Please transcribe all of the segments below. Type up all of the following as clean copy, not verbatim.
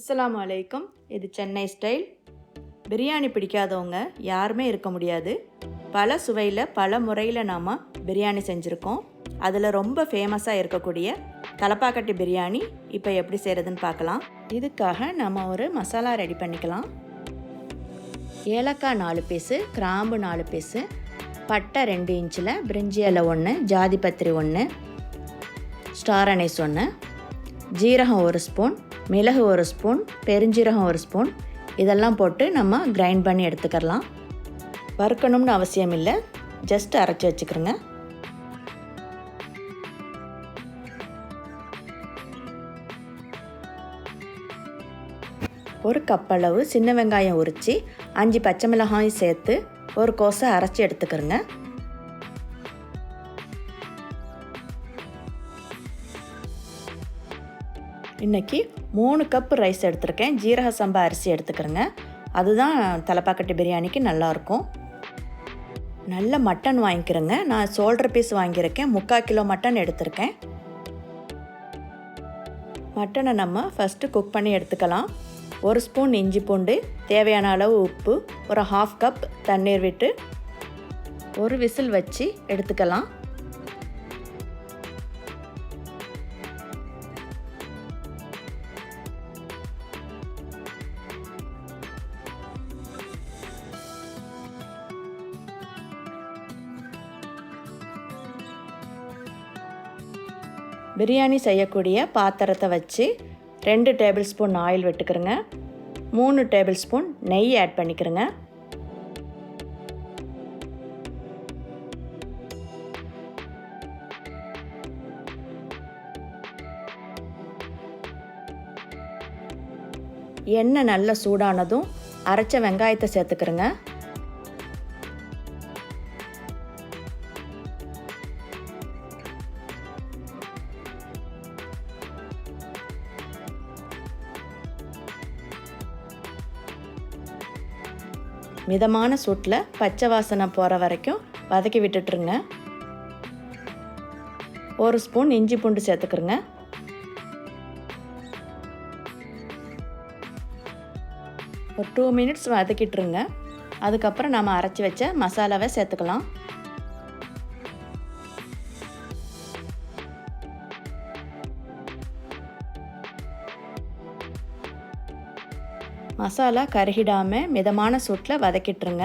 அஸ்ஸலாமு அலைக்கும். இது சென்னை ஸ்டைல் பிரியாணி. பிடிக்காதவங்க யாருமே இருக்க முடியாது. பல சுவையில் பல முறையில் நாம் பிரியாணி செஞ்சுருக்கோம். அதில் ரொம்ப ஃபேமஸாக இருக்கக்கூடிய தலப்பாக்கட்டி பிரியாணி இப்போ எப்படி செய்கிறதுன்னு பார்க்கலாம். இதுக்காக நம்ம ஒரு மசாலா ரெடி பண்ணிக்கலாம். ஏலக்காய் 4 பீஸு, கிராம்பு 4 பீஸு, பட்டை 2 இன்ச்சில், பிரிஞ்சி இலை 1, ஜாதி பத்திரி 1, ஸ்டார் அனைஸ் 1, ஜீரகம் 1 ஸ்பூன், மிளகு 1 ஸ்பூன், பெருஞ்சீரகம் 1 ஸ்பூன், இதெல்லாம் போட்டு நம்ம கிரைண்ட் பண்ணி எடுத்துக்கலாம். வறுக்கணும்னு அவசியம் இல்லை, ஜஸ்ட் அரைச்சி வச்சுக்கிறோங்க. ஒரு கப் அளவு சின்ன வெங்காயம் உரித்து 5 பச்சை மிளகாய் சேர்த்து ஒரு கோஸை அரைச்சி எடுத்துக்கிறோங்க. இன்றைக்கி 3 கப் ரைஸ் எடுத்துருக்கேன். ஜீரக சம்பா அரிசி எடுத்துக்கிறேங்க. அதுதான் தலப்பாக்கட்டி பிரியாணிக்கு நல்லாயிருக்கும். நல்ல மட்டன் வாங்கிக்கிறேங்க. நான் ஷோல்டர் பீஸ் வாங்கியிருக்கேன். 3/4 கிலோ மட்டன் எடுத்திருக்கேன். மட்டனை நம்ம ஃபஸ்ட்டு குக் பண்ணி எடுத்துக்கலாம். 1 ஸ்பூன் இஞ்சி பூண்டு, தேவையான அளவு உப்பு, ஒரு 1/2 கப் தண்ணீர் விட்டு ஒரு விசில் வச்சு எடுத்துக்கலாம். பிரியாணி செய்யக்கூடிய பாத்திரத்தை வச்சு 2 டேபிள் ஸ்பூன் ஆயில் விட்டுக்கிறேங்க. 3 டேபிள் ஸ்பூன் நெய் ஆட் பண்ணிக்கிறேங்க. எண்ணெய் நல்லா சூடானதும் அரைச்ச வெங்காயத்தை சேர்த்துக்கிறேங்க. மிதமான சூட்டில் பச்சை வாசனை போகிற வரைக்கும் வதக்கி விட்டுட்டுருங்க. 1 ஸ்பூன் இஞ்சி பூண்டு சேர்த்துக்கிறேங்க. ஒரு 2 மினிட்ஸ் வதக்கிட்டுருங்க. அதுக்கப்புறம் நம்ம அரைச்சி வச்ச மசாலாவை சேர்த்துக்கலாம். மசாலா கருகிடாமல் மிதமான சூட்டில் வதக்கிட்டுருங்க.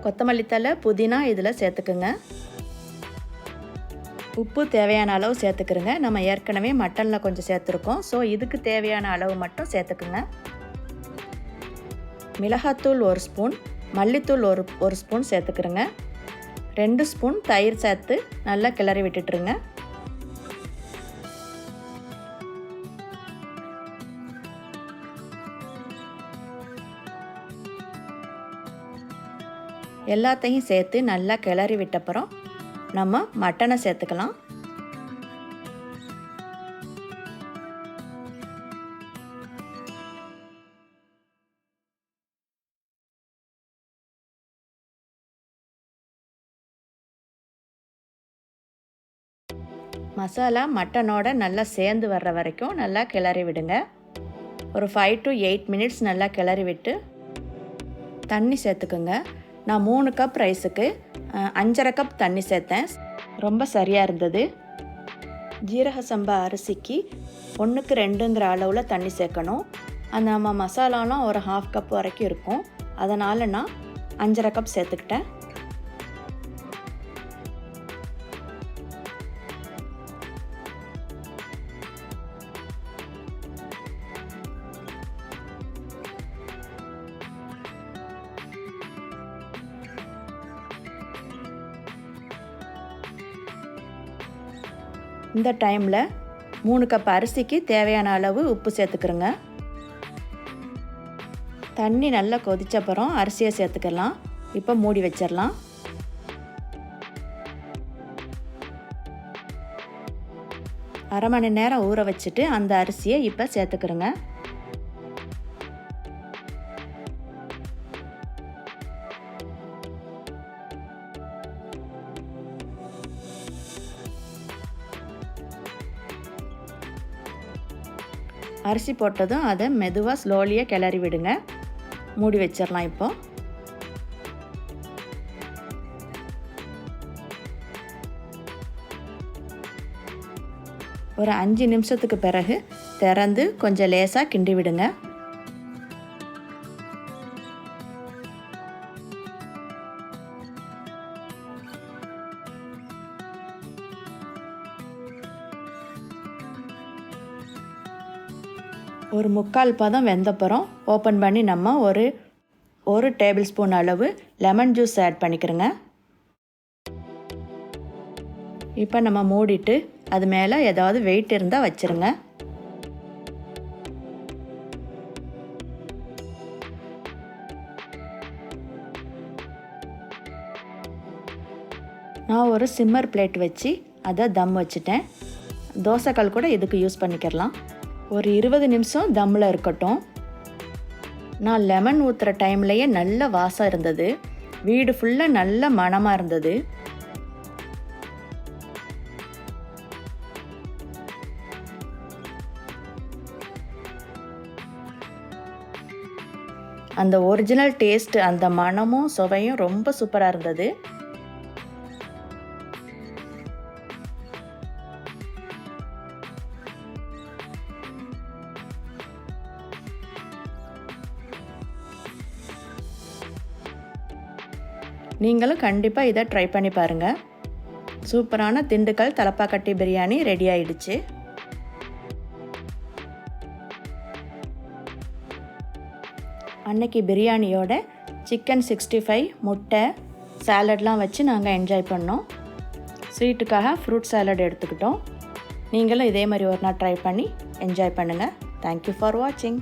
கொத்தமல்லி தழை, புதினா இதில் சேர்த்துக்குங்க. உப்பு தேவையான அளவு சேர்த்துக்கிறங்க. நம்ம ஏற்கனவே மட்டனில் கொஞ்சம் சேர்த்துருக்கோம். ஸோ இதுக்கு தேவையான அளவு மட்டும் சேர்த்துக்குங்க. மிளகாத்தூள் 1 ஸ்பூன், மல்லித்தூள் ஒரு ஸ்பூன் சேர்த்துக்கிறங்க. 2 ஸ்பூன் தயிர் சேர்த்து நல்லா கிளறி விட்டுட்டுருங்க. எல்லாத்தையும் சேர்த்து நல்லா கிளறி விட்டப்புறம் நம்ம மட்டனை சேர்த்துக்கலாம். மசாலா மட்டனோட நல்லா சேர்ந்து வர்ற வரைக்கும் நல்லா கிளறி விடுங்க. ஒரு 5 to 8 மினிட்ஸ் நல்லா கிளறி விட்டு தண்ணி சேர்த்துக்குங்க. நான் 3 கப் ரைஸுக்கு 5.5 கப் தண்ணி சேர்த்தேன். ரொம்ப சரியாக இருந்தது. ஜீரக சம்பா அரிசிக்கு 1க்கு 2ங்கிற அளவில் தண்ணி சேர்க்கணும். அந்த நம்ம மசாலாலாம் ஒரு 1/2 கப் வரைக்கும் இருக்கும். அதனால் நான் 5.5 கப் சேர்த்துக்கிட்டேன். இந்த டைமில் 3 கப் அரிசிக்கு தேவையான அளவு உப்பு சேர்த்துக்கிறோங்க. தண்ணி நல்லா கொதிச்சப்புறம் அரிசியை சேர்த்துக்கலாம். இப்போ மூடி வச்சிடலாம். அரை மணி நேரம் ஊற வச்சுட்டு அந்த அரிசியை இப்போ சேர்த்துக்கிறோங்க. அரிசி போட்டதும் அதை மெதுவாக ஸ்லோலியாக கிளறி விடுங்க. மூடி வச்சிடலாம். இப்போ ஒரு 5 நிமிஷத்துக்கு பிறகு திறந்து கொஞ்சம் லேசாக கிண்டி விடுங்க. ஒரு 3/4 பதம் வெந்தப்புறம் ஓப்பன் பண்ணி நம்ம ஒரு டேபிள் ஸ்பூன் அளவு லெமன் ஜூஸ் ஆட் பண்ணிக்கிறோங்க. இப்போ நம்ம மூடிட்டு அது மேலே ஏதாவது வெயிட் இருந்தால் வச்சுருங்க. நான் ஒரு சிம்மர் பிளேட் வச்சு அதை தம் வச்சுட்டேன். தோசைக்கல் கூட இதுக்கு யூஸ் பண்ணிக்கிறலாம். ஒரு 20 நிமிஷம் தம்மில் இருக்கட்டும். நான் லெமன் ஊற்றுற டைம்லேயே நல்ல வாசம் இருந்தது. வீடு ஃபுல்லாக நல்ல மணமாக இருந்தது. அந்த ஒரிஜினல் டேஸ்ட், அந்த மணமும் சுவையும் ரொம்ப சூப்பராக இருந்தது. நீங்களும் கண்டிப்பாக இதை ட்ரை பண்ணி பாருங்கள். சூப்பரான திண்டுக்கல் தலப்பாக்கட்டி பிரியாணி ரெடி ஆயிடுச்சு. அன்னைக்கு பிரியாணியோட சிக்கன் 65, முட்டை, சாலட்லாம் வச்சு நாங்கள் என்ஜாய் பண்ணோம். ஸ்வீட்டுக்காக ஃப்ரூட் சாலட் எடுத்துக்கிட்டோம். நீங்களும் இதே மாதிரி ஒரு நாள் ட்ரை பண்ணி என்ஜாய் பண்ணுங்கள். தேங்க்யூ ஃபார் வாட்சிங்.